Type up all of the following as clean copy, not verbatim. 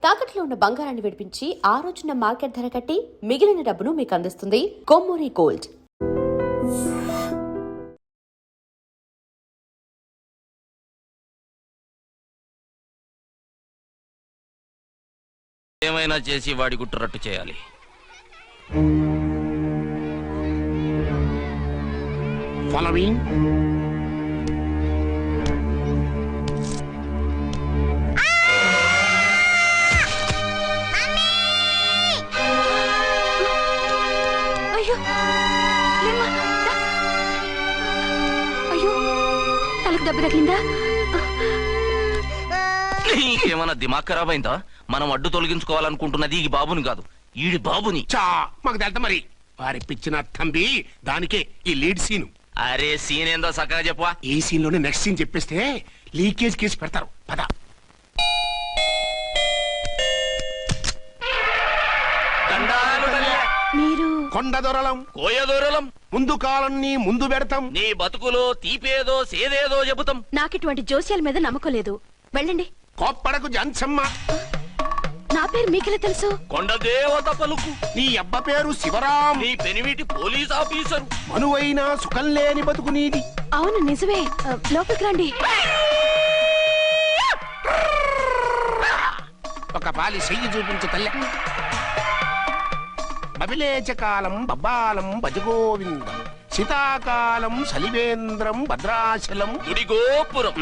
తాకట్లో ఉన్న బంగారాన్ని విడిపించి ఆ రోజున మార్కెట్ ధర కట్టి మిగిలిన డబ్బును మీకు అందిస్తుంది కొమ్మూరి గోల్డ్. ఏమైనా చేసి వాడి గుట్టురట్టు చేయాలి. ఫాలోయింగ్ అయ్యో తలకు దెబ్బ తగిలిందా? నీకేమన్నా దిమాగ్ ఖరాబ్ అయిందా? మనం అడ్డు తొలగించుకోవాలనుకుంటున్నది ఈ బాబుని కాదు, ఈడి బాబుని. మాకు తెలుతా మరి వారి పిచ్చిన తంబి దానికే ఈ లీడ్ సీన్. అరే సీన్ ఏందో సక్కగా చెప్పవా. ఈ సీన్ లోనే నెక్స్ట్ సీన్ చెప్పేస్తే లీకేజ్ కేసు పెడతారు. పద. మీరు కొండ దొరలం కోయ దూరలం ముందు కాలాన్ని ముందు పెడతాం. నీ బతుకులో తీపేదో సేదేదో చెబుతాం. నాకిటువంటి జోస్యాల మీద నమ్మకం లేదు. వెళ్ళండి. కోప్పడకు జన్సమ్మ. నా పేరు మీకెలా తెలుసు? కొండ దేవత పలుకు. నీ అబ్బ పేరు శివరాం. నీ పెనిమిటి పోలీస్ ఆఫీసరు. మనువైన సుఖం లేని బతుకు నీది. అవును నిజమే. లోపలికి రండి. ఒక పాలి చెయ్యి చూపించు తల్లె. బబిలేచకాలం బబ్బాలం భజగోవిందం శీతాకాలం సలివేంద్రం భద్రాచలం గుడి గోపురం.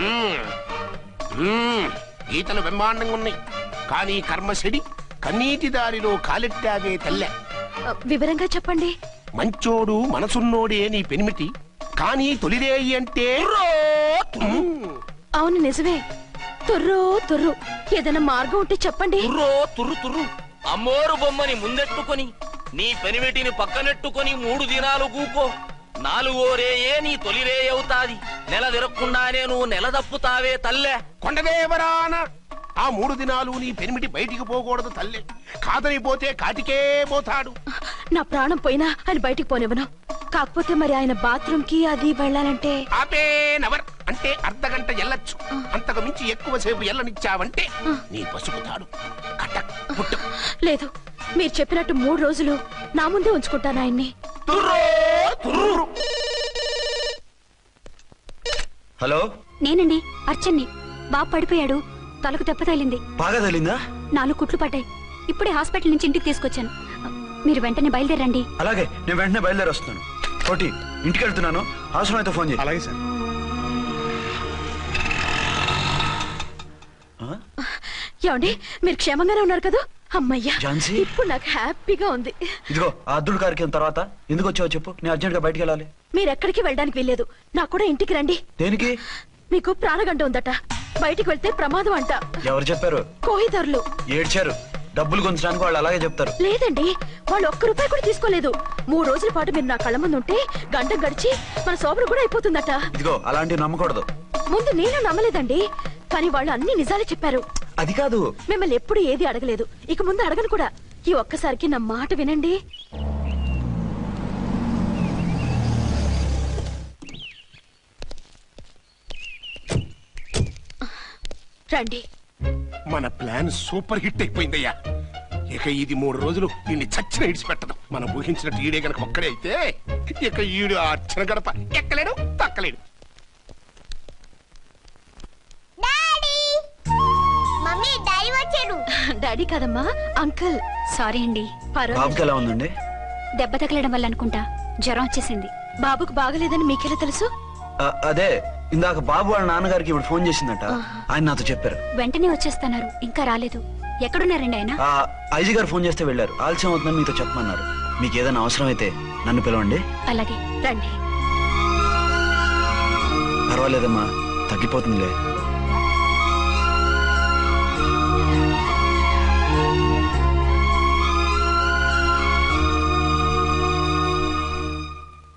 గీతలు బ్రహ్మాండంగా ఉన్నాయి, కానీ కర్మశడి కన్నీటి దారిలో కాలెట్టాగే తల్లె. వివరంగా చెప్పండి. మంచోడు మనసున్నోడే నీ పెనిమిటి, కానీ తొలిరేయి అంటే అవును నిజమే. తుర్రు తుర్రు. ఏదైనా మార్గం ఉంటే చెప్పండి. తుర్రో తుర్రు తుర్రు. అమ్మోరు బొమ్మని ముందెట్టుకొని నీ పెనిమిటిని పక్కనెట్టుకొని 3 దినాలు కూకో. 4వ రేయే నీ తొలి రే అవుతాది. నెల తిరగకుండానే నువ్వు నెల తప్పుతావే తల్లే. కొండదేవరాన ఆ 3 దినాలు నీ పెనిమిటి బయటికి పోకూడదు తల్లి. కాదని పోతే కాటికే పోతాడు. నా ప్రాణం పోయినా ఆయన బయటికి పోనివ్వను. కాకపోతే మరి ఆయన బాత్రూమ్ కి అది వెళ్ళాలంటే ఆపేనవర్ అంటే అర్ధగంట ఎల్లొచ్చు. అంతకు మించి ఎక్కువసేపు ఎల్లనిచ్చావంటే నీ పసుపుతాడు కటక్ పుట్టక్. లేదు, మీరు చెప్పినట్టు 3 రోజులు నా ముందే ఉంచుకుంటాను ఆయన్ని. హలో, నేనండి అర్చన్ని. బాబు పడిపోయాడు. తలకు దెబ్బ తగిలింది. బాగా తగిలిందా? 4 కుట్లు పడ్డాయి. ఇప్పుడే హాస్పిటల్ నుంచి ఇంటికి తీసుకొచ్చాను. మీరు వెంటనే బయలుదేరండి. అలాగే, నేను వెంటనే బయలుదేరి వస్తున్నాను. కోటి, ఇంటికి వెళ్తున్నాను. అవసరం అయితే ఫోన్ చేయి. అలాగే సార్. ఏమండి, మీరు క్షేమంగానే ఉన్నారు కదా? అమ్మయ్యా, ఝాన్సీ? ఇప్పుడు నాకు హ్యాపీగా ఉంది. ఇదిగో ఆ అద్దుడు కార్యక్రమం తర్వాత ఎందుకు వచ్చావో చెప్పు. నేను అర్జెంట్ గా బయటికి వెళ్ళాలి. మీరు ఎక్కడికి వెళ్ళడానికి వెళ్ళలేదు. నాకు కూడా ఇంటికి రండి. దేనికి? మీకు ప్రాణగంట ఉందట. బయటికి వెళ్తే ప్రమాదం అంట. ఎవరు చెప్పారు? కోహిదారులు ఏడ్చారు. డబ్బులు గుంచడానికి వాళ్ళు అలాగే చెప్తారు. లేదండి, వాళ్ళు 1 రూపాయి కూడా తీసుకోలేదు. 3 రోజుల పాటు మీరు నా కళ్ళ ముందు ఉంటే గంట గడిచి మన సోబరు కూడా అయిపోతుందట. ఇదిగో అలాంటివి నమ్మకూడదు. ముందు నేను నమ్మలేదండి, కానీ వాళ్ళు అన్ని నిజాలే చెప్పారు. అది కాదు, మిమ్మల్ని ఎప్పుడు ఏది అడగలేదు, ఇక ముందు అడగను కూడా. ఈ ఒక్కసారికి నా మాట వినండి. రండి. మన ప్లాన్ సూపర్ హిట్ అయిపోయిందయ్యా. ఇక ఇది 3 రోజులు నిన్ను చచ్చిన ఇడిచిపెట్టదు. మనం ఊహించినట్టు ఈడే గనక ఒక్కడే అయితే ఇక ఈడు అర్చన గడప ఎక్కలేడు తక్కలేడు. డాడీ కాదమ్మా, అంకుల్. సారీ అండి. బాబుకి ఎలా ఉందండి? దెబ్బ తగలడం వల్ల అనుకుంటా జ్వరం వచ్చేసింది. బాబుకు బాగలేదని మీకెలా తెలుసు? అదే ఇందాక బాబు వాళ్ళ నాన్నగారికి ఇప్పుడు ఫోన్ చేసిందట. ఆయన నాతో చెప్పారు. వెంటనే వచ్చేస్తున్నారు. ఇంకా రాలేదు. ఎక్కడున్నారండి ఆయన? ఐజీ గారు ఫోన్ చేస్తే వెళ్ళారు. ఆలస్యం అవుతుందని మీతో చెప్పమన్నారు. మీకు ఏదైనా అవసరం అయితే నన్ను పిలవండి. అలాగే, రండి. పర్వాలేదమ్మా, తగ్గిపోతుందిలే.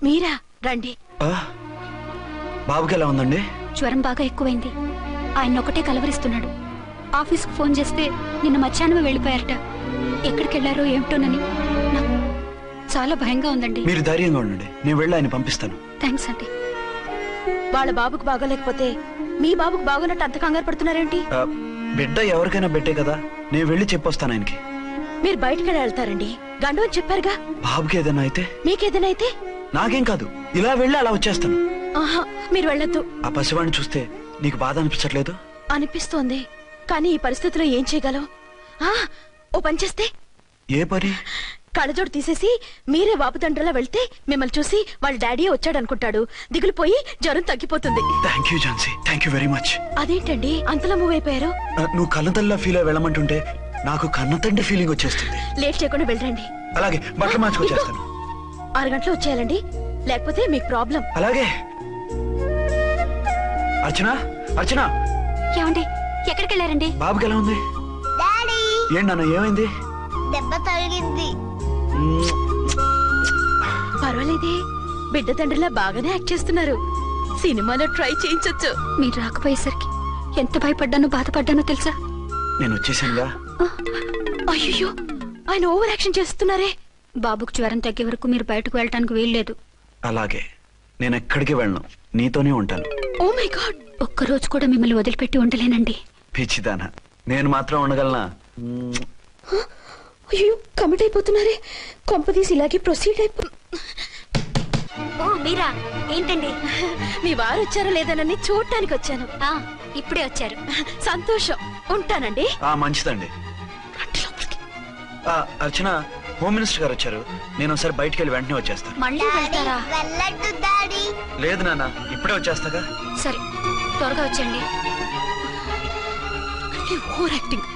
మీరా? రండి. బాబుకి ఎలా ఉందండి? జ్వరం బాగా ఎక్కువైంది. ఆయన ఒకటే కలవరిస్తున్నాడు. ఆఫీస్కు ఫోన్ చేస్తే నిన్న మధ్యాహ్నం వెళ్ళిపోయారట. ఎక్కడికి వెళ్లారో ఏమిటోనని నాకు చాలా భయంగా ఉందండి. మీరు ధైర్యంగా ఉండండి, నేను వెళ్ళి ఆయన పంపిస్తాను. థ్యాంక్స్ అండి. వాళ్ళ బాబుకు బాగోలేకపోతే మీ బాబుకు బాగోనట్టు అంత కంగారు పడుతున్నారేంటి? బిడ్డ ఎవరికైనా బిడ్డే కదా, నేను వెళ్ళి చెప్పొస్తాను ఆయనకి. మీరు బయటకు వెళ్తారండి, గండు అని చెప్పారుగా. బాబుకి ఏదైనా అయితే? మీకేదైనా అయితే? నాకేం కాదు, ఇలా వెళ్ళి అలా వచ్చేస్తాను. ఆహా, మీరు వెళ్ళొద్దు. ఆ పసివాడిని చూస్తే నీకు బాధ అనిపించట్లేదు? అనిపిస్తోంది, కానీ ఈ పరిస్థితిలో ఏం చేయగలం? ఆ, ఓ పని చేస్తే. ఏ పని? కళ్ళజోడు తీసేసి మీరే వాపుతండ్రలా వెళ్తే మిమ్మల్ని చూసి వాళ్ళ డాడీ వచ్చాడు అనుకుంటాడు, దిగులు పోయి జ్వరం తగ్గిపోతుంది. Thank you Jhansi, thank you very much. అదేంటండి అంతలా మూవ్ అయిపోయారు? నువ్వు కన్నతల్లిలా ఫీల్ అయి వెళ్ళమంటుంటే నాకు కన్నతండ్రి ఫీలింగ్ వచ్చేస్తుంది. లేట్ చేయకుండా వెళ్ళండి. అలాగే, బట్టలు మార్చుకొచ్చేస్తాను. 6 గంటలు వచ్చేయాలండి, లేకపోతే మీకు ప్రాబ్లం. అలాగే. అర్చన, అర్చన. ఏమండి ఎక్కడికి వెళ్ళారండి? బాబుకి ఎలా ఉంది? ఏంటి నాన్న, ఏమైంది? దెబ్బ తగిలింది. పర్వాలేదే, బిడ్డ తండ్రిలా బాగానే యాక్ట్ చేస్తున్నారు. సినిమాలో ట్రై చేయించొచ్చు. మీరు రాకపోయేసరికి ఎంత భయపడ్డానో బాధపడ్డానో తెలుసా? నేను వచ్చేసానుగా. అయ్యో, ఆయన ఓవర్ యాక్షన్ చేస్తున్నారే. బాబుకు జ్వరం తగ్గే వరకు మీరు బయటకు వెళ్ళటానికి వీల్లేదు. అలాగే, నేను ఎక్కడికి వెళ్ళను, నీతోనే ఉంటాను. ఓ మై గాడ్, ఒక్కరోజు కూడా మిమ్మల్ని వదిలిపెట్టి ఉండలేనండి. పిచ్చిదానా, నేను మాత్రం ఉండగలనా? అయ్యో కమిట్ అయిపోతున్నారే. కొంపదీసి ఇలాగే ప్రొసీడ్ అయిపో. ఓ మీరా, ఏంటండి? మీ వారు వచ్చారో లేదనని చూడటానికి వచ్చాను. ఇప్పుడే వచ్చారు. సంతోషం, ఉంటానండి. మంచిదండి. అర్చన, హోమ్ మినిస్టర్ గారు వచ్చారు, నేను ఒకసారి బయటికి వెళ్ళి వెంటనే వచ్చేస్తాను. మళ్ళీ వెళ్తారా? వెళ్ళొద్దు డాడీ. లేదు నాన్న, ఇప్పుడే వచ్చేస్తాగా. సరే, త్వరగా వచ్చండి. Over acting.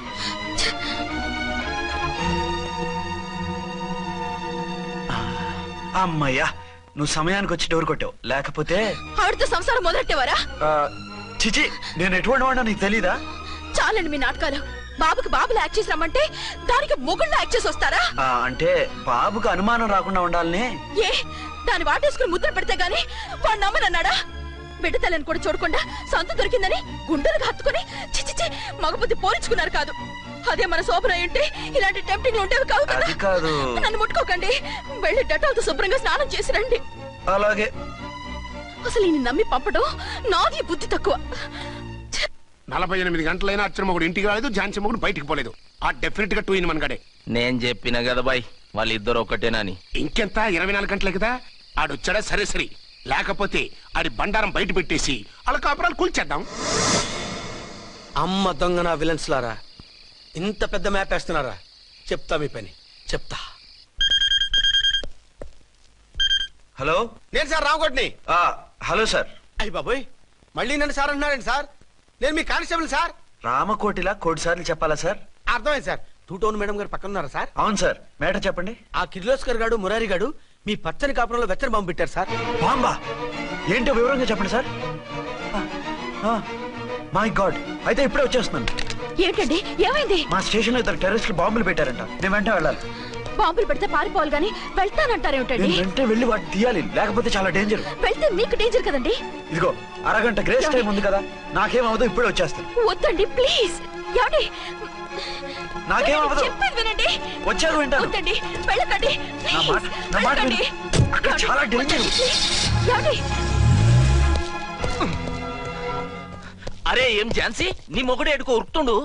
అమ్మయ్యా, నువ్వు సమయానికి వచ్చి డోర్ కొట్టావు, లేకపోతే ఆవిడతో సంసారం మొదలెట్టేవారా? చిచి, నేను ఎటువంటి వాడినా నీకు తెలీదా? చాలండి మీ నాటకాలు. బాబుకి బాబులు యాక్ట్ చేసి రమ్మంటే దానికి మొగుళ్ళు యాక్ట్ చేసి వస్తారా? అంటే బాబుకు అనుమానం రాకుండా ఉండాలని. ఏ, దాన్ని వాటేసుకుని ముద్ర పెడితే గాని వాడు నమ్మనన్నాడా? బిడ్డ తల్లిని కూడా చూడకుండా సొంత దొరికిందని గుండెలకు హత్తుకుని చిచిచి మగబుద్ధి పోల్చుకున్నారు కాదు. అదే మన శోభన ఉంటే ఇలాంటి టెంప్టింగ్ ఉండేవి కావు కదా. అది కాదు. నన్ను ముట్టుకోకండి, వెళ్ళి డెటాల్తో శుభ్రంగా స్నానం చేసి రండి. అలాగే. అసలు ఈయన నమ్మి పంపడం నాది బుద్ధి తక్కువ. 48 గంటలైనా అర్చన మొగుడు ఇంటికి రాలేదు, ఝాన్సీ మొగుడు బయటికి పోలేదు. ఆ డెఫినెట్ గా 2 in 1 గడే. నేను చెప్పిన కదా బాయ్, వాళ్ళిద్దరు ఒకటేనని. ఇంకెంత 24 గంటలే కదా. ఆడొచ్చాడా సరే సరే, లేకపోతే ఆడి బండారం బయట పెట్టేసి వాళ్ళ కాపురాలు కూల్చేద్దాం. అమ్మ దొంగ నా విలన్స్ లారా, ఇంత పెద్ద మ్యాప్ వేస్తున్నారా? చెప్తా మీ పని, చెప్తా. హలో, నేను సార్ రావుకోటిని. Hello sir. అయ్యి బాబోయ్, మళ్ళీ నన్ను సార్ అంటున్నారండి సార్? నేను మీ కానిస్టేబుల్ సార్. రామకోటిలా కోటి సార్లు చెప్పాలా సార్? అర్థమైంది సార్. 2 టౌన్ మేడం గారు పక్కన ఉన్నారా సార్? అవును సార్. మేటర్ చెప్పండి. ఆ కిర్లోస్కర్ గాడు, మురారి గాడు మీ పచ్చని కాపురంలో వెచ్చని బాంబు పెట్టారు సార్. బాంబా? ఏంటో వివరంగా చెప్పండి సార్. మై గాడ్, అయితే ఇప్పుడే వచ్చేస్తున్నాను. ఏంటండి, ఏమైంది? మా స్టేషన్ లో 2 టెర్రరిస్టులు బాంబులు పెట్టారంట, నేను వెంటనే వెళ్ళాలి. బాంబులు పెడితే పారిపోవాలి గాని వెళ్తానంటారేమిటండి? నేను వెంటనే వెళ్ళి వాటిని తీయాలి, లేకపోతే చాలా డేంజర్. వెళ్తే మీకు డేంజర్ కదండి. ఇదిగో అరగంట గ్రేస్ టైం ఉంది కదా, నాకేమవుతుందో ఇప్పుడే వచ్చేస్తాను. వద్దండి ప్లీజ్. ఏమండి, నాకేమవ్వదు, చెప్పేది వినండి. వచ్చాక వింటాను. వద్దండి, వెళ్ళకండి ప్లీజ్. నా మాట విను. అక్కడ చాలా డేంజర్. ఏమండి, అరే ఏం ఝాన్సీ, నీ మొగుడు ఎడుకో ఉరుకుతుండు.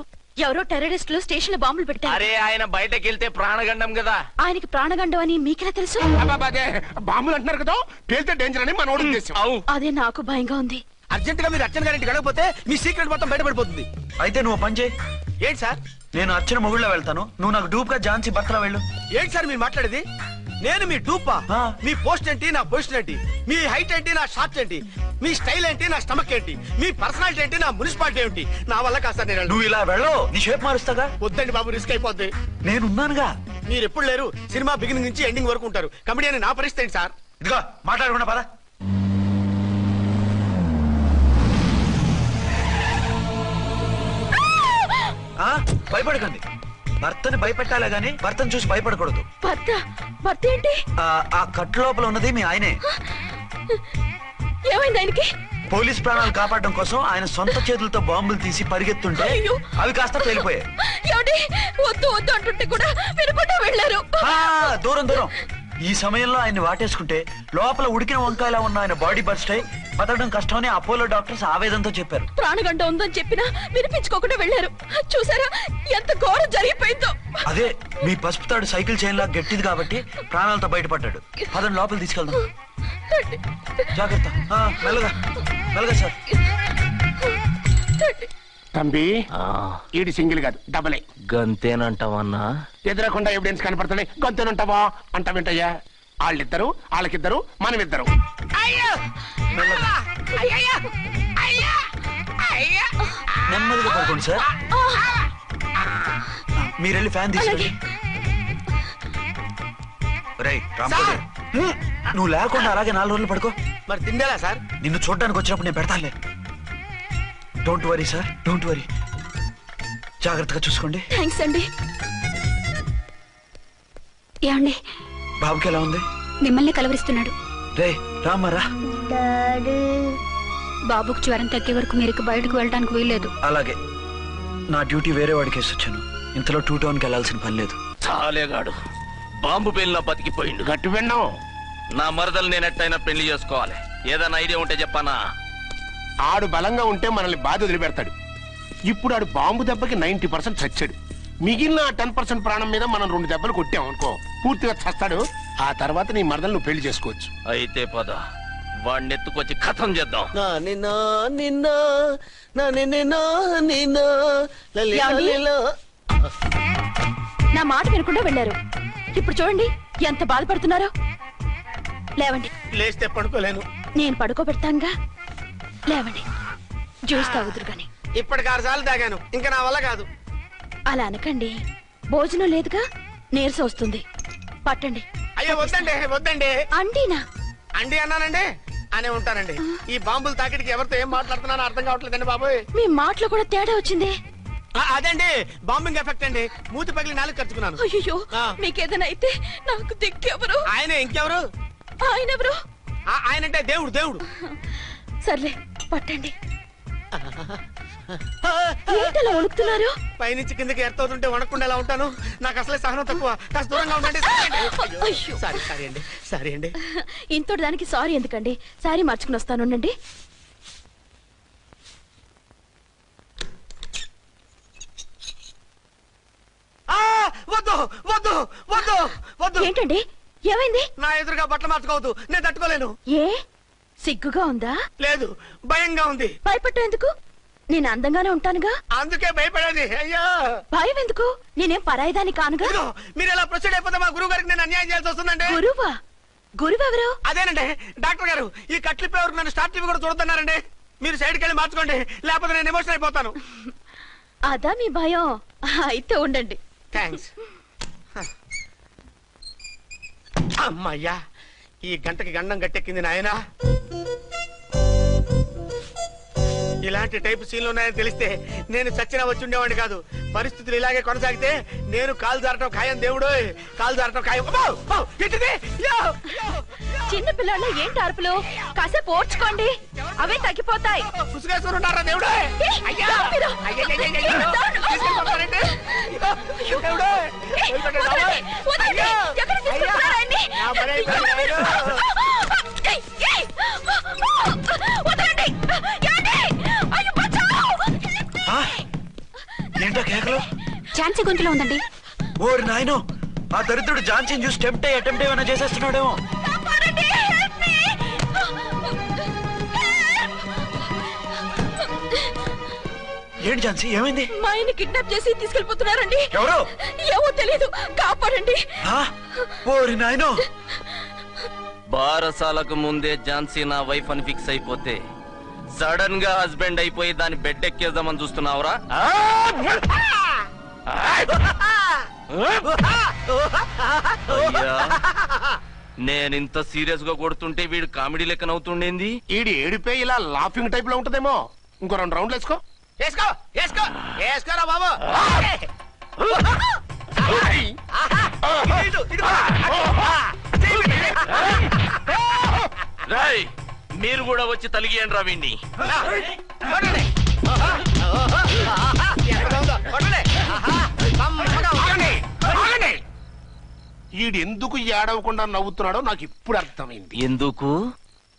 ఎవరో టెర్రరిస్టులు స్టేషన్ లో బాంబులు పెట్టారు. అరే ఆయన బయటకెళ్తే ప్రాణగండం కదా. ఆయనకి ప్రాణగండం అని మీకెలా తెలుసు? అదే బాంబులు అంటున్నారు కదా, పేలితే డేంజర్ అని మన ఉద్దేశం. అదే నాకు భయంగా ఉంది. అర్జెంట్ గా మీరు అర్చన గారింటికి వెళ్ళకపోతే మీ సీక్రెట్ మొత్తం బయటపడిపోతుంది. అయితే నువ్వు పని చేయి. ఏంటి సార్? నేను అర్చన మొగుళ్ళో వెళ్తాను, నువ్వు నాకు డూప్ గా ఝాన్సీ భర్తలో వెళ్ళు. ఏంటి సార్ మీరు మాట్లాడేది? నేను మీ డూపా? మీ పోస్ట్ ఏంటి, నా పొజిషన్ ఏంటి, మీ హైట్ ఏంటి, నా షార్ట్ ఏంటి, మీ స్టైల్ ఏంటి, నా స్టమక్ ఏంటి, మీ పర్సనాలిటీ ఏంటి, నా మున్సిపాలిటీ ఏంటి? నా వల్ల కాస్త నేను నువ్వు ఇలా వెళ్ళవు, నీ షేప్ మారుస్తాగా. వద్దండి బాబు, రిస్క్ అయిపోద్ది. నేనున్నానుగా. మీరు ఎప్పుడు లేరు, సినిమా బిగినింగ్ నుంచి ఎండింగ్ వరకు ఉంటారు. కమిడీ అని నా పరిస్థితి ఏంటి సార్? ఇదిగో మాట్లాడకుండా పద. భయపడకండి, భర్తని భయపెట్టాలే గాని భర్తను చూసి భయపడకూడదు. భర్త? భర్త ఏంటి? ఆ కట్టు లోపల ఉన్నది మీ ఆయనే. ఏమైంది ఆయనకి? పోలీస్ ప్రాణాలు కాపాడడం కోసం ఆయన సొంత చేతులతో బాంబులు తీసి పరిగెత్తుంటే అవి కాస్త పేలిపోయాయి. వద్దు వద్దు అంటుంటే కూడా వినకుండా వెళ్ళారు. దూరం దూరం. ఈ సమయంలో ఆయన వాటేసుకుంటే లోపల ఉడికిన వంకాయలా ఉన్న ఆయన బాడీ బర్స్ట్ అయి బతకడం కష్టమని అపోలో డాక్టర్స్ ఆవేదనతో చెప్పారు. ప్రాణగంట ఉందని చెప్పినా వినిపించుకోకుండా వెళ్ళారు. చూసారా ఎంత ఘోరం జరిగిపోయిందో. అదే మీ పసుపు తాడు సైకిల్ చైన్ లా గట్టిది కాబట్టి ప్రాణాలతో బయటపడ్డాడు. అతను లోపల తీసుకెళ్దాం. జాగ్రత్త. మెల్లగా మెల్లగా సార్. తంబి ఈడి సింగిల్ కాదు డబలే. గంతేనంటావన్నా? ఎదురకుండా ఎవిడెన్స్ కనపడుతుంది గొంతేనంటావా అంట వింటయ్యా. వాళ్ళిద్దరు వాళ్ళకిద్దరు మనమిద్దరు. నెమ్మదిగా పడుకోండి సార్. మీరెళ్ళి ఫ్యాన్ తీసుకెళ్ళి. రేయ్ రాంపడే, నువ్వు లేకుండా అలాగే 4 రోజులు పడుకో. మరి తిండేలా సార్? నిన్ను చూడడానికి వచ్చినప్పుడు నేను పెడతానులే. Don't worry sir, don't worry. జాగ్రత్తగా చూసుకోండి. థ్యాంక్స్ అండి. ఏమండి, బాబుకి ఎలా ఉంది? మిమ్మల్ని కలవరిస్తున్నాడు. రే రామారా. డాడీ బాబుకు జ్వరం తగ్గే వరకు మీరు బయటకు వెళ్ళడానికి వీల్లేదు. అలాగే. నా డ్యూటీ వేరే వాడికి వేసి వచ్చాను. ఇంతలో 2 టౌన్కి వెళ్ళాల్సిన పని లేదు. చాలేగాడు బాంబు పేలిన బతికిపోయిండు. గట్టి విన్నావు. నా మరదలు నేనెట్టయినా పెళ్లి చేసుకోవాలి. ఏదైనా ఐడియా ఉంటే చెప్పానా? ఆడు బలంగా ఉంటే మనల్ని బాధ వదిలిపెడతాడు. ఇప్పుడు ఆడు బాంబు దెబ్బకి 90% చచ్చాడు. మిగిలిన 10% ప్రాణం మీద మనం 2 దెబ్బలు కొట్టాం అనుకో, పూర్తిగా చస్తాడు. ఆ తర్వాత నీ మరదలు నువ్వు పెళ్లి చేసుకోవచ్చు. అయితే పద, వాడిని ఎత్తుకొచ్చి ఖతం చేద్దాం. నా మాట వినకుండా వెళ్ళారు. ఇప్పుడు చూడండి ఎంత బాధపడుతున్నారో. లేవండి. లేస్తే పడుకోలేను. నేను పడుకోబెడతానుగా. లేవండి, జ్యూస్ తాగుదురు గాని. ఇప్పటికి 6 సార్లు తాగాను, ఇంకా నా వల్ల కాదు. అలా అనకండి, భోజనం లేదుగా, నీరసం వస్తుంది. పట్టండి. అయ్యో వద్దండి, వద్దండి. అండినా అండి అన్నానండి అనే ఉంటానండి. ఈ బాంబులు తాకిడికి ఎవరితో ఏం మాట్లాడుతున్నానో అర్థం కావట్లేదండి బాబోయ్. మీ మాటలో కూడా తేడా వచ్చిందే. అదండి బాంబింగ్ ఎఫెక్ట్ అండి. మూతి పగిలి 4 ఖర్చుకున్నాను. అయ్యో, మీకేదైనా అయితే నాకు దిక్కెవరు? ఆయన ఇంకెవరు? ఆయన ఎవరు? ఆయనంటే దేవుడు. దేవుడు. సర్లే పట్టండి. ఏంటలా వణుకుతున్నారు? పైనుంచి కిందకి ఎర్తవుతుంటే వణకుండా ఎలా ఉంటాను? నాకు అసలే సహనం తక్కువ. కాస్త దూరంగా ఉండండి. అయ్యో. సారీ అండి. ఇంతటి దానికి సారీ ఎందుకండి? సారీ మార్చుకుని వస్తాను. ఉండండి. వద్దు వద్దు వద్దు వద్దు. ఏంటండి, ఏమైంది? నా ఎదురుగా బట్టలు మార్చుకోవద్దు, నేను తట్టుకోలేను. ఏ సిగ్గుగా ఉందా? లేదు, భయంగా ఉంది. భయపట్టు ఎందుకు? నేను అందంగానే ఉంటానుగా. అందుకే భయపడేది. అయ్యా భయం ఎందుకు? నేనేం పరాయిదాన్ని కానుగా. ఇదిగో, మీరు ఇలా ప్రొసీడ్ అయిపోతే మా గురువు గారికి నేను అన్యాయం చేయాల్సి వస్తుందండి. గురువా? గురువెవరు? అదేనండి డాక్టర్ గారు. ఈ కట్లిప్పే వరకు నన్ను స్టార్ట్ టీవీ కూడా చూడొద్దన్నారండి. మీరు సైడ్కి వెళ్ళి మార్చుకోండి, లేకపోతే నేను ఎమోషన్ అయిపోతాను. అదా మీ భయం? అయితే ఉండండి. థ్యాంక్స్. అమ్మయ్యా, ఈ గంటకి గండం గట్టెక్కింది నాయనా. ఇలాంటి టైప్ సీన్లు ఉన్నాయని తెలిస్తే నేను చచ్చినా వచ్చి ఉండేవాడిని కాదు. పరిస్థితులు ఇలాగే కొనసాగితే నేను కాలు జారటం ఖాయం. దేవుడు, కాలు జారటం ఖాయం. చిన్న పిల్లల ఏంటి అరుపులు? కాసేపు ఓర్చుకోండి, అవే తగ్గిపోతాయి. పుసుగేసుకుంటారా దేవుడు? ఏంటో కేకలు? ఝాన్సీ గొంతులో ఉందండి. ఓరి నాయనో, ఆ దరిద్రుడు ఝాన్సీని చూసి అటెంప్ట్ ఏమైనా చేసేస్తున్నాడేమో. ఏంటి ఝాన్సీ, ఏమైంది? మా ఆయన కిడ్నాప్ చేసి తీసుకెళ్లిపోతున్నారండి. ఎవరు? ఏమో తెలీదు, కాపాడండి. ఓరి నాయనో. బారసాలకు ముందే ఝాన్సీ నా వైఫ్ అని ఫిక్స్ అయిపోతే సడన్ గా హస్బెండ్ అయిపోయి దాన్ని బెడ్ ఎక్కేద్దామని చూస్తున్నావురా? నేనింత సీరియస్ గా కొడుతుంటే వీడు కామెడీ లెక్క నవ్వుతుండేంది? ఈడి ఏడిపే ఇలా లాఫింగ్ టైప్ లో ఉంటదేమో. ఇంకో 2 రౌండ్లు వేసుకో. వేసుకోరా బాబు. రాయ్, మీరు కూడా వచ్చి తలిగియండి రా వీణ్ణి. ఈడెందుకు ఏడవకుండా నవ్వుతున్నాడో నాకు ఇప్పుడు అర్థమైంది. ఎందుకు?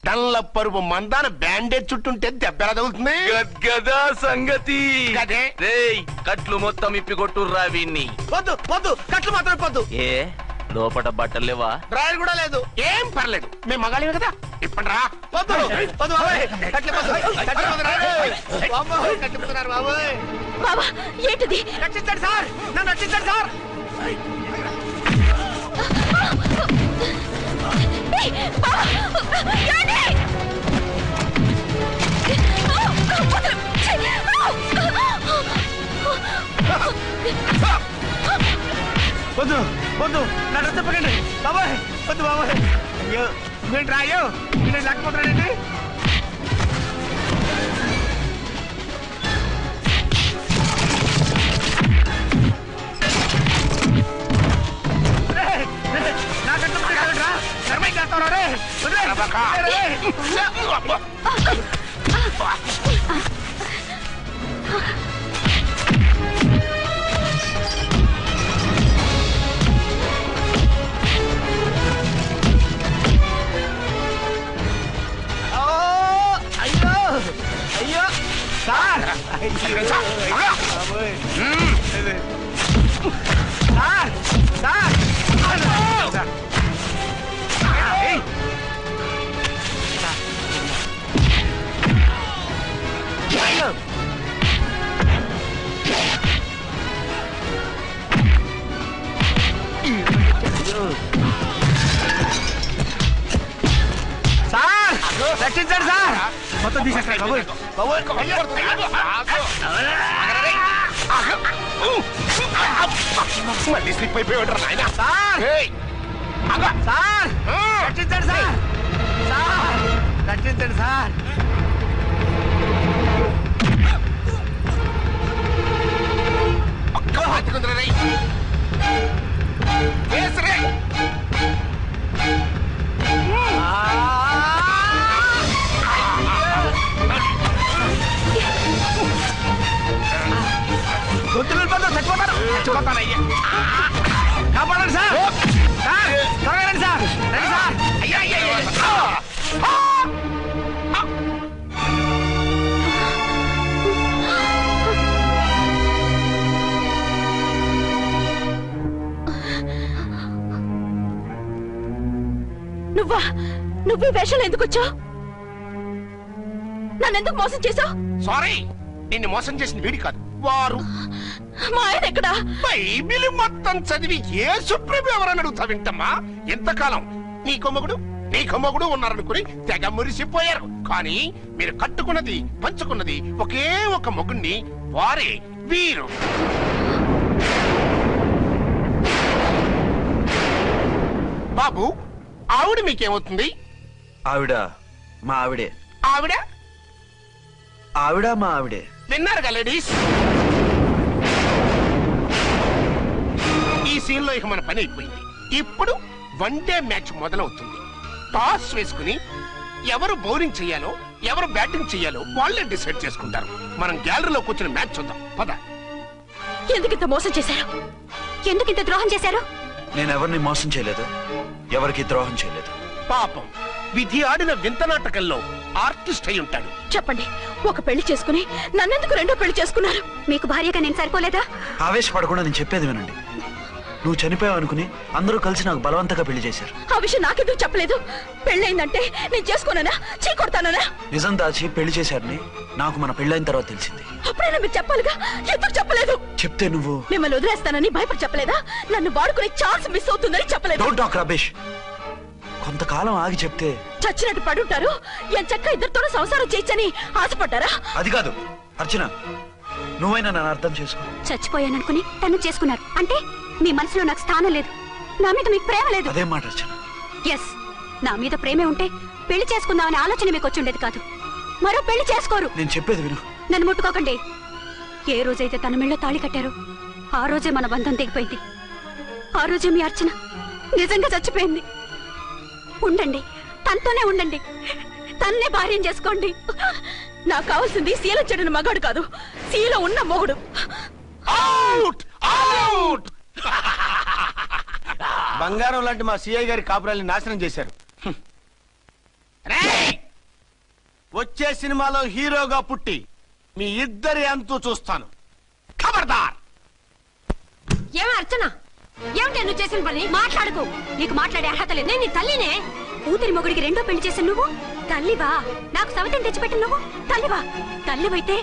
డల్లపరుపు మందాన బ్యాండేజ్ చుట్టుంటే దెబ్బెలా తగులుతుంది గద్గదా సంగతి. గదే. రేయ్, కట్లు మొత్తం ఇప్పికొట్టుర్రా వీణ్ణి. వద్దు వద్దు, కట్లు మాత్రం పొద్దు. ఏ లోపట బట్టలు లేవా? డ్రాయర్ కూడా లేదు. ఏం పర్లేదు, మేము మగాళివి కదా. ఇప్పటి రా. వద్దు వద్దు బాబాయ్, కట్లు పొద్దు, కట్లు పొద్దు రా. బాబోయ్, కట్లు పొద్దున్నారు బాబోయ్. బాబా ఏంటిది? రక్షించండి సార్, నన్ను రక్షించండి సార్. ఏయ్, బాబా, ఏంటి? వదలు. ఛీ, వద్దు వద్దు, నా డ్రెస్ చెప్పకండి బాబాయ్. వద్దు బాబాయ్. అయ్యో ఏంటి రాయో, నేను లేకపోతున్నానండి. నా కట్టు రా, నర్మై చేస్తావు రే. అయ్యో అయ్యో సార్, సార్ సార్ సార్, రక్షించండి సార్. మొత్తం తీసేస్తాయి బాబోయ్. బాబోయ్ మళ్ళీ స్లిప్ అయిపోయాడు నాయన. సార్, సార్ రక్షించండి సార్. సార్ రక్షించండి సార్. గొంతులు చచ్చిపోతారు, చచ్చిపోతానయ్యా. కాపాడండి సార్. సార్ త్వరగా రండి సార్, రండి సార్. అయ్యా అయ్యా నువ్వా? నువ్వు ఈ వేషాలు ఎందుకు వచ్చావు? నన్నెందుకు మోసం చేశావు? సారీ, నిన్ను మోసం చేసిన వీడి కాదు, వారు. మా ఆయన ఎక్కడా? బైబిల్ మొత్తం చదివి ఏ సుప్రీం ఎవరని అడుగుతా వింటమ్మా. ఎంతకాలం నీ కొమ్మగుడు ఉన్నారనుకుని తెగ మురిసిపోయారు. కానీ మీరు కట్టుకున్నది పంచుకున్నది ఒకే ఒక మొగుణ్ణి, వారే వీరు. బాబు, ఆవిడ మీకేమవుతుంది? ఆవిడ మా ఆవిడే. ఆవిడ ఆవిడ మా ఆవిడే. విన్నారుగా లేడీస్, ఈ సీన్ లో ఇక మన పని అయిపోయింది. ఇప్పుడు వన్ డే మ్యాచ్ మొదలవుతుంది. టాస్ వేసుకుని ఎవరు బౌలింగ్ చెయ్యాలో ఎవరు బ్యాటింగ్ చెయ్యాలో వాళ్ళే డిసైడ్ చేసుకుంటారు. మనం గ్యాలరీలో కూర్చుని మ్యాచ్ చూద్దాం పద. ఎందుకింత మోసం చేశారు? ఎందుకింత ద్రోహం చేశారు? నేను ఎవరిని మోసం చేయలేదు, ఎవరికి ద్రోహం చేయలేదు. పాపం, విధి ఆడిన వింత నాటకంలో ఆర్టిస్ట్ అయి ఉంటాడు. చెప్పండి, ఒక పెళ్లి చేసుకుని నన్నెందుకు రెండో పెళ్లి చేసుకున్నారు? మీకు భార్యగా నేను సరిపోలేదా? ఆవేశపడకుండా నేను చెప్పేది వినండి. నువ్వు చనిపోయావు అనుకుని అందరూ కలిసి నాకు బలవంతంగా పెళ్లి చేశారు. ఆ విషయం నాకెందుకు చెప్పలేదు? పెళ్ళైందంటే నేను చేసుకోనన్నా, చీ కొడతానన్నా? నిజం దాచి పెళ్లి చేశారని నాకు మన పెళ్ళైన తర్వాత తెలిసింది. అప్పుడైనా మీరు చెప్పాలిగా, ఎందుకు చెప్పలేదు? చెప్తే నువ్వు మిమ్మల్ని వదిలేస్తానని భయపడి చెప్పలేదా? నన్ను వాడుకునే ఛాన్స్ మిస్ అవుతుందని చెప్పలేదు. Don't talk రబేష్. కొంతకాలం ఆగి చెప్తే చచ్చినట్టు పడుంటారు. ఎంచక్క ఇద్దరితో సంసారం చేయొచ్చని ఆశపడ్డారా? అది కాదు అర్చన, నువ్వైనా నన్ను అర్థం చేసుకో. చచ్చిపోయాననుకుని తను చేసుకున్నారు అంటే మీ మనసులో నాకు స్థానం లేదు, నా మీద మీకు ప్రేమ లేదు. అదేం మాట అర్చన? ఎస్, నా మీద ప్రేమే ఉంటే పెళ్లి చేసుకుందామనే ఆలోచన మీకు వచ్చి ఉండేది కాదు. మరో పెళ్లి చేసుకోరు. నేను చెప్పేది విను. నన్ను ముట్టుకోకండి. ఏ రోజైతే తన మెళ్ళో తాళి కట్టారో ఆ రోజే మన బంధం తెగిపోయింది. ఆ రోజే మీ అర్చన నిజంగా చచ్చిపోయింది. ఉండండి, తనతోనే ఉండండి, తన్నే భార్యం చేసుకోండి. నాకు కావాల్సింది శీల చెడిన మగాడు కాదు, శీల ఉన్న మొగుడు. అవుట్ అవుట్ బంగారం లాంటి మా సిఐ గారి కాపురాల్ని నాశనం చేశారు. వచ్చే సినిమాలో హీరోగా పుట్టి మీ ఇద్దరి అంతూ చూస్తాను. ఖబర్దార్. ఏమ అర్చన, ఏమిటి నువ్వు చేసిన పని? మాట్లాడుకో. నీకు మాట్లాడే అర్హత లేదు. నేను నీ తల్లినే. కూతురి మొగుడికి రెండో పెళ్లి చేసిన నువ్వు తల్లివా? నాకు సవితని తెచ్చిపెట్టిన నువ్వు తల్లివా? తల్లివైతే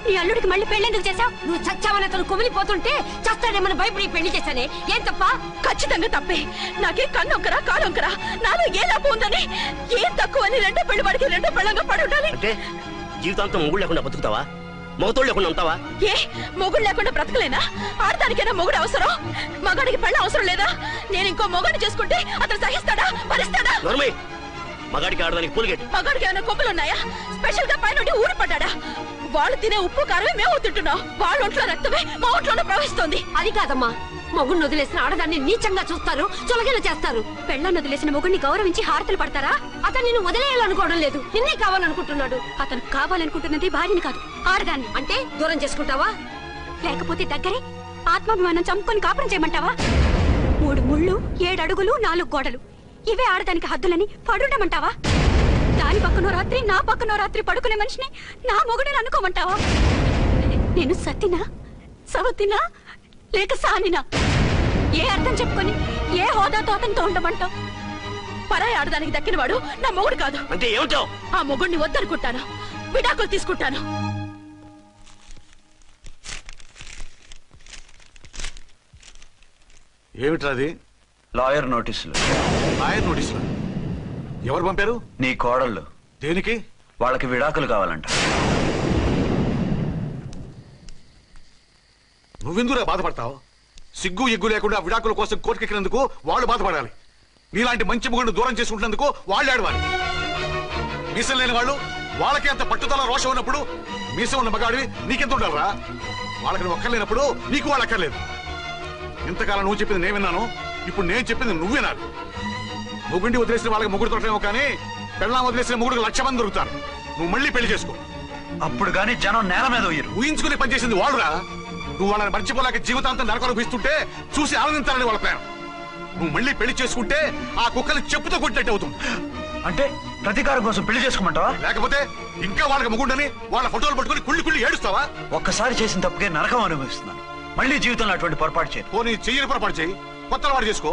నీ అల్లుడికి మళ్ళీ పెళ్లి చేశావు? నువ్వు చచ్చావని అతను కుమిలిపోతుంటే చస్తాడేమని భయపడి పెళ్లి చేశానే. ఏం తప్ప? ఖచ్చితంగా తప్పే. నాకే కన్నొక్కరా కాలొక్కరా, నాలో ఏ లాభం ఉందని, ఏం తక్కువని రెండో పెళ్లి వాడికి రెండో పెళ్ళంగా పడి ఉండాలి. అంటే జీవితాంతం మొగుడు లేకుండా బతుకుతావా? మొగతోడు లేకుండా ఉంటావా? ఏ మొగుడు లేకుండా బ్రతకలేనా? ఆడదానికైనా మొగుడు అవసరం, మగాడికి పెళ్ళ అవసరం లేదా? నేను ఇంకో మొగాడిని చేసుకుంటే అతను సహిస్తాడా, భరిస్తాడా? నోర్మై, మగాడికి ఆడదానికి పూలిగేట్. మగాడికి ఏమైనా కొమ్ములున్నాయా? స్పెషల్ గా పైన ఊరి పడ్డాడా? వాళ్ళు తినే ఉప్పు కారమే మేము తింటున్నాం. వాళ్ళ ఒంట్లో రక్తమే మా ఒంట్లోనే ప్రవహిస్తోంది. అది కాదమ్మా, మొగుడిని వదిలేసిన ఆడదాన్ని నీచంగా చూస్తారు, చులగేలా చేస్తారు. పెళ్ళాన్ని వదిలేసిన మొగుడిని గౌరవించి హారతలు పడతారా? అతను నిన్ను వదిలేయాలనుకోవడం లేదు, నిన్నే కావాలనుకుంటున్నాడు. అతను కావాలనుకుంటున్నది భార్యని కాదు, ఆడదాన్ని. అంటే దూరం చేసుకుంటావా? లేకపోతే దగ్గరే ఆత్మాభిమానం చంపుకొని కాపురం చేయమంటావా? 3 ముళ్ళు 7 అడుగులు 4 గోడలు, ఇవే ఆడదానికి హద్దులని పడుండమంటావా? దాని పక్కనో రాత్రి నా పక్కనో రాత్రి పడుకునే మనిషిని నా మొగుడిని అనుకోమంటావా? నేను సత్తినా, సవతినా, లేక సానినా? ఏ అర్థం చెప్పుకొని ఏ హోదాతో అతనితో ఉండమంటావు? పరాయి ఆడదానికి దక్కినవాడు నా మొగుడు కాదు. అంటే ఏమిటో? ఆ మొగుడిని వద్దనుకుంటాను, విడాకులు తీసుకుంటాను. ఏమిట్రాది? లాయర్ నోటీసులు. లాయర్ నోటీసులు ఎవరు పంపారు? నీ కోడళ్ళు. దేనికి? వాళ్ళకి విడాకులు కావాలంట. నువ్వెందుకురా బాధపడతావు? సిగ్గు ఎగ్గు లేకుండా విడాకుల కోసం కోర్టుకెక్కినందుకు వాళ్ళు బాధపడాలి. నీలాంటి మంచి మొగుడిని దూరం చేసుకుంటున్నందుకు వాళ్ళు ఆడవాలి. మీసం లేని వాళ్ళు వాళ్ళకి అంత పట్టుదల రోషం ఉన్నప్పుడు మీసం ఉన్న మగాడివి నీకెంత ఉండాలరా? వాళ్ళకి ఒక్కర్లేనప్పుడు నీకు వాళ్ళు అక్కర్లేదు. ఇంతకాలం నువ్వు చెప్పింది నేను విన్నాను, ఇప్పుడు నేను చెప్పింది నువ్వు వినాలి. మొగుండి వదిలేసిన వాళ్ళకి మొగుడు దొరకలేమో కానీ పెళ్ళాం వదిలేసిన మొగుడికి 1,00,000 మంది దొరుకుతారు. నువ్వు మళ్ళీ పెళ్లి చేసుకో. అప్పుడు గాని జనం నేల మీద ఉయ్యరు. ఊహించుకుని పనిచేసింది వాళ్ళురా. నువ్వు వాళ్ళని మర్చిపోలేక జీవితాంతం నరకం అనుభవిస్తుంటే చూసి ఆనందించాలని వాళ్ళ ప్లాన్. నువ్వు మళ్ళీ పెళ్లి చేసుకుంటే ఆ కుక్కలు చెప్పుతో కొట్టినట్టు అవుతుంది. అంటే ప్రతీకారం కోసం పెళ్లి చేసుకోమంటావా? లేకపోతే ఇంకా వాళ్ళకి మొగుండని వాళ్ళ ఫోటోలు పట్టుకుని కుళ్ళి కుళ్ళి ఏడుస్తావా? ఒక్కసారి చేసిన తప్పుకే నరకం అనుభవిస్తున్నాను. మళ్ళీ జీవితంలో అటువంటి పొరపాటు చేయను. పోనీ చెయ్యని పొరపాటు చేయి, కొత్త అలవాటు చేసుకో.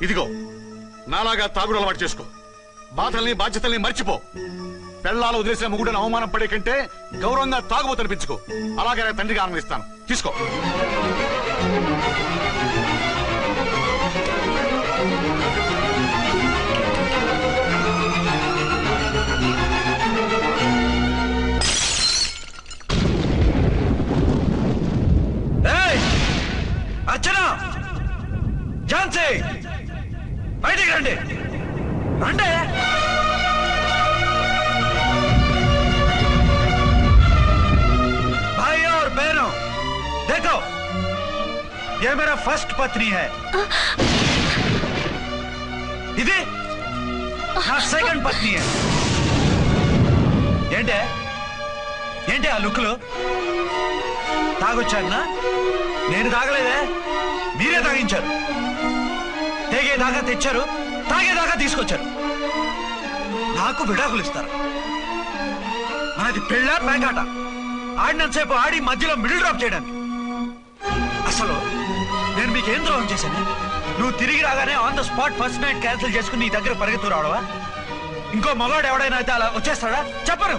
ఇదిగో నాలాగా తాగుడు అలవాటు చేసుకో. బాధల్ని బాధ్యతల్ని మర్చిపో. పెళ్ళాలు వదిలేసిన మొగుడని అవమానం పడే కంటే గౌరవంగా తాగుబోతు అనిపించుకో. అలాగే తండ్రిగా ఆనందిస్తాను. తీసుకో. అర్చన, ఝాన్సీ, బయటికి రండి. రండి. भाई और बहनों, देखो, ये मेरा फर्स्ट पत्नी है. ఇది నా సెకండ్ పత్ని. ఏంటే ఏంటి ఆ లుక్లు? తాగొచ్చానా? నేను తాగలేదే, మీరే తాగించారు. తెగేదాకా తెచ్చారు, తాగేదాకా తీసుకొచ్చారు. నాకు విడాకులు ఇస్తారు. మనది పెళ్ళ పేకాట. ఆడినంతసేపు ఆడి మధ్యలో మిడిల్ డ్రాప్ చేయడానికి. అసలు నేను మీకేం ద్రోహం చేశాను? నువ్వు తిరిగి రాగానే on the spot first night cancel చేసుకుని నీ దగ్గర పరిగెత్తు రావడవా? ఇంకో మగాడు ఎవడైనా అయితే అలా వచ్చేస్తాడా? చెప్పను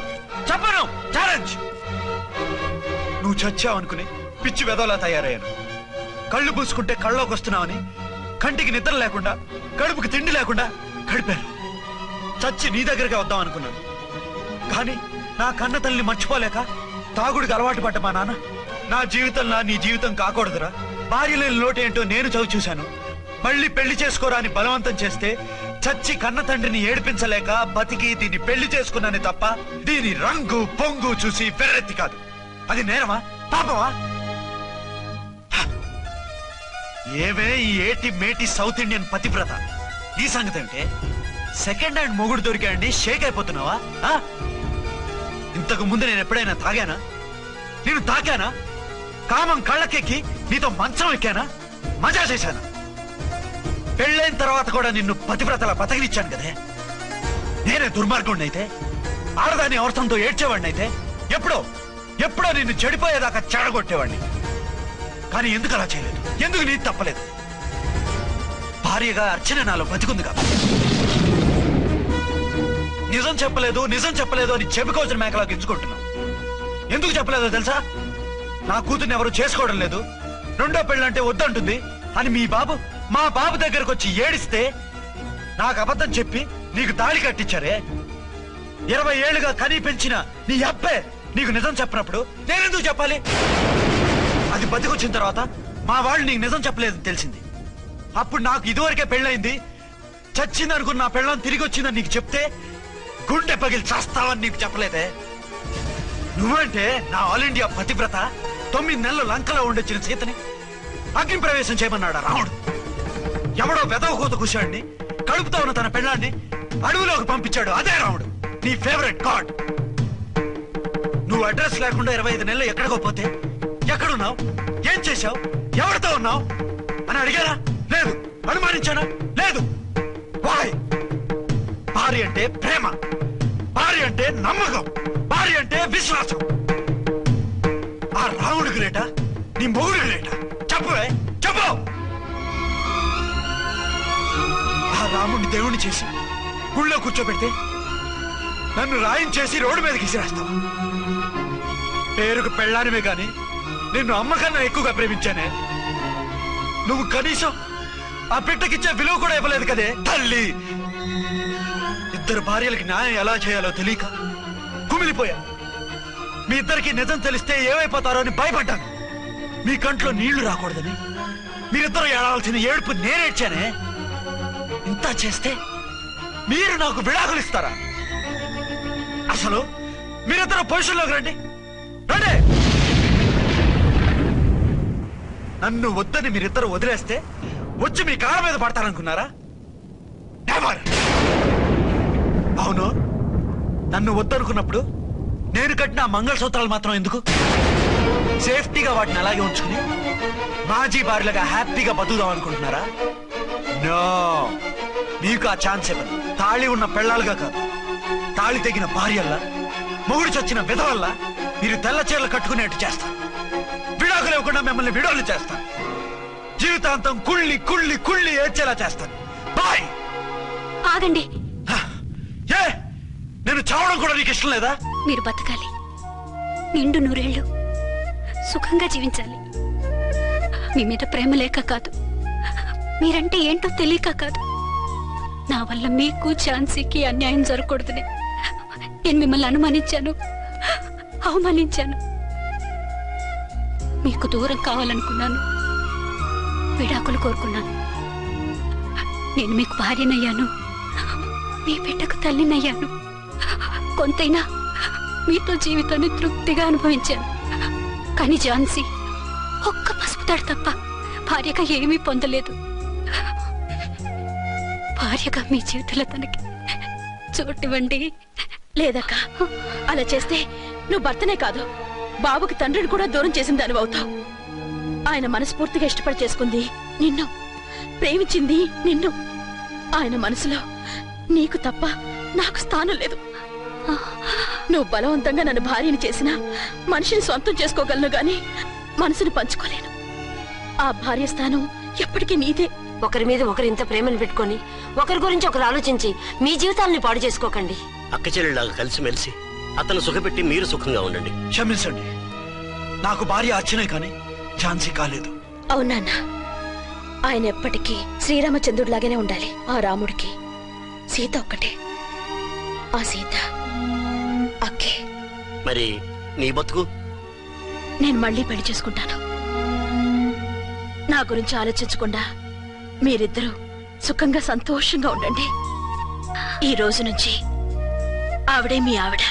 చెప్పను, ఛాలెంజ్. నువ్వు చచ్చావు అనుకుని పిచ్చి వెదవలా తయారయ్యాను. కళ్ళు పూసుకుంటే కళ్ళలోకి వస్తున్నావని కంటికి నిద్ర లేకుండా కడుపుకి తిండి లేకుండా గడిపాను. చచ్చి నీ దగ్గరగా వద్దాం అనుకున్నాను. కానీ నా కన్న తల్లిని మర్చిపోలేక తాగుడికి అలవాటు పడ్డ మా నాన్న నా జీవితంలో నీ జీవితం కాకూడదురా, భార్య లేని లోటేంటో నేను చవి చూశాను. మళ్ళీ పెళ్లి చేసుకోరా అని బలవంతం చేస్తే చచ్చి కన్న తండ్రిని ఏడిపించలేక బతికి దీన్ని పెళ్లి చేసుకున్నాను తప్ప దీని రంగు పొంగు చూసి వెర్రెత్తి కాదు. అది నేరమా, పాపమా? ఏవే ఈ ఏటి మేటి సౌత్ ఇండియన్ పతివ్రత, ఈ సంగతి అంటే సెకండ్ హ్యాండ్ మొగుడు దొరికాయండి షేక్ అయిపోతున్నావా? ఇంతకు ముందు నేను ఎప్పుడైనా తాగానా? నేను తాకానా? కామం కళ్ళకెక్కి నీతో మంచం ఎక్కానా? మజా చేశానా? పెళ్ళైన తర్వాత కూడా నిన్ను పతివ్రతలా బతకనిచ్చాను కదే. నేనే దుర్మార్గుడిని అయితే, ఆడదాన్ని అవసరంతో ఏడ్చేవాడిని అయితే, ఎప్పుడో నిన్ను చెడిపోయేదాకా చెడగొట్టేవాడిని. కానీ ఎందుకు అలా చేయలేదు? ఎందుకు నీ తప్పలేదు? భార్యగా అర్చన నాలో బతికుంది కాబట్టి. నిజం చెప్పలేదు అని చెప్పుకోవచ్చిన మేకలా గించుకుంటున్నావు. ఎందుకు చెప్పలేదో తెలుసా? నా కూతుర్ని ఎవరు చేసుకోవడం లేదు, రెండో పెళ్ళంటే వద్దంటుంది అని మా బాబు దగ్గరకు వచ్చి ఏడిస్తే నాకు అబద్ధం చెప్పి నీకు తాళి కట్టించారే. 20 ఏళ్లుగా కనీ పెంచిన నీ అబ్బే నీకు నిజం చెప్పినప్పుడు నేనెందుకు చెప్పాలి? అది బతికొచ్చిన తర్వాత మా వాళ్ళు నీకు నిజం చెప్పలేదని తెలిసింది. అప్పుడు నాకు ఇదివరకే పెళ్ళయింది, చచ్చింది అనుకున్న నా పెళ్ళం తిరిగి వచ్చిందని నీకు చెప్తే గుండె పగిలి చేస్తావని నీకు చెప్పలేదే. నువ్వంటే నా ఆల్ ఇండియా పతివ్రత 9 నెలలు లంకలో ఉండొచ్చిన సీతని అగ్ని ప్రవేశం చేయమన్నాడా రాముడు? ఎవడో వెదవ కూత కూర్చోండి కడుపుతో ఉన్న తన పెళ్ళాన్ని అడవిలోకి పంపించాడు అదే రాముడు, నీ ఫేవరెట్ గాడ్. నువ్వు అడ్రస్ లేకుండా 25 నెలలు ఎక్కడికో పోతే ఎక్కడున్నావు, ఏం చేశావు, ఎవరితో ఉన్నావు అని అడిగారా? లేదు. అనుమానించానా? లేదు. వాయ్? భార్య అంటే ప్రేమ, భార్య అంటే నమ్మకం, భార్య అంటే విశ్వాసం. ఆ రాముడు గ్రేటా, నీ మొగుడు గ్రేటా? చెప్పవే, చెప్పు. ఆ రాముడిని దేవుణ్ణి చేసి గుళ్ళో కూర్చోబెడితే నన్ను రాయించేసి రోడ్డు మీదకి విసిరేస్తావు. పేరుకు పెళ్ళానివే గాని నిన్ను అమ్మకన్నా ఎక్కువగా ప్రేమించానే. నువ్వు కనీసం ఆ బిడ్డకిచ్చే విలువ కూడా ఇవ్వలేదు కదే తల్లి. 2 భార్యలకి న్యాయం ఎలా చేయాలో తెలియక కుమిలిపోయా. మీ ఇద్దరికి నిజం తెలిస్తే ఏమైపోతారో అని భయపడ్డాను. మీ కంట్లో నీళ్లు రాకూడదని మీరిద్దరూ ఏడాల్సిన ఏడుపు నేనేడ్చానే. ఇంత చేస్తే మీరు నాకు విడాకులు ఇస్తారా? అసలు మీరిద్దరు పొజిషన్లోకి రండి. నన్ను వద్దని మీరిద్దరు వదిలేస్తే వచ్చి మీ కాళ్ళ మీద పడతారనుకున్నారా? నెవర్. అవును, నన్ను వద్దనుకున్నప్పుడు నేను కట్టిన మంగళసూత్రాలు మాత్రం ఎందుకు? సేఫ్టీగా వాటిని అలాగే ఉంచుకుని మాజీ భార్యలుగా హ్యాపీగా బతుకుదాం అనుకుంటున్నారా? నో, మీకు ఆ ఛాన్స్ ఇవ్వను. తాళి ఉన్న పెళ్ళాలుగా కాదు, తాళి తెగిన భార్యల్లా, మొగుడు చచ్చిన విధవల్లా మీరు తెల్ల చీరలు కట్టుకునేట్టు చేస్తాను. విడాకులు ఇవ్వకుండా మిమ్మల్ని విడాకులు చేస్తాను. జీవితాంతం కుళ్ళి కుళ్ళి కుళ్ళి ఏడ్చేలా చేస్తాను. బాయ్. ఆగండి. ఏ, నేను చావడం కూడా నీకు ఇష్టం లేదా? మీరు బతకాలి, నిండు 100 ఏళ్ళు సుఖంగా జీవించాలి. మీ మీద ప్రేమ లేక కాదు, మీరంటే ఏంటో తెలియక కాదు. నా వల్ల మీకు ఝాన్సీకి అన్యాయం జరగకూడదని నేను మిమ్మల్ని అనుమానించాను, అవమానించాను. మీకు దూరం కావాలనుకున్నాను, విడాకులు కోరుకున్నాను. నేను మీకు భార్యనయ్యాను, మీ బిడ్డకు తల్లినయ్యాను. కొంతైనా మీతో జీవితాన్ని తృప్తిగా అనుభవించాను. కానీ ఝాన్సీ ఒక్క పసుపుతాడు తప్ప భార్యగా ఏమీ పొందలేదు. భార్యగా మీ జీవితంలో తనకి చోటివ్వండి. లేదక్క, అలా చేస్తే నువ్వు భర్తనే కాదు బాబుకి తండ్రిని కూడా దూరం చేసిన దానివి అవుతావు. ఆయన మనస్ఫూర్తిగా ఇష్టపడి చేసుకుంది నిన్ను, ప్రేమించింది నిన్ను. ఆయన మనసులో నీకు తప్ప నాకు స్థానం లేదు. నువ్వు బలవంతంగా నన్ను భార్యని చేసినా మనిషిని సొంతం చేసుకోగలను గాని మనసుని పంచుకోలేను. ఆ భార్య స్థానం ఎప్పటికీ నీదే. ఒకరి మీద ఒకరు ఇంత ప్రేమను పెట్టుకొని ఒకరి గురించి ఒకరు ఆలోచించి మీ జీవితాలని పాడు చేసుకోకండి. అక్క చెల్లెళ్ళలాగా కలిసిమెలిసి అతను సుఖపెట్టి మీరు సుఖంగా ఉండండి. క్షమించండి, నాకు భార్య అర్చనే కానీ ఝాన్సీ కాలేదు. అవునాన్న, ఆయన ఎప్పటికీ శ్రీరామచంద్రుడిలాగానే ఉండాలి. ఆ రాముడికి సీత ఒక్కటే, ఆ సీత అక్కే. మరి నీ బతుకు? నేను మళ్ళీ పెళ్లి చేసుకుంటాను. నా గురించి ఆలోచించకుండా మీరిద్దరూ సుఖంగా సంతోషంగా ఉండండి. ఈ రోజు నుంచి ఆవిడే మీ ఆవిడ.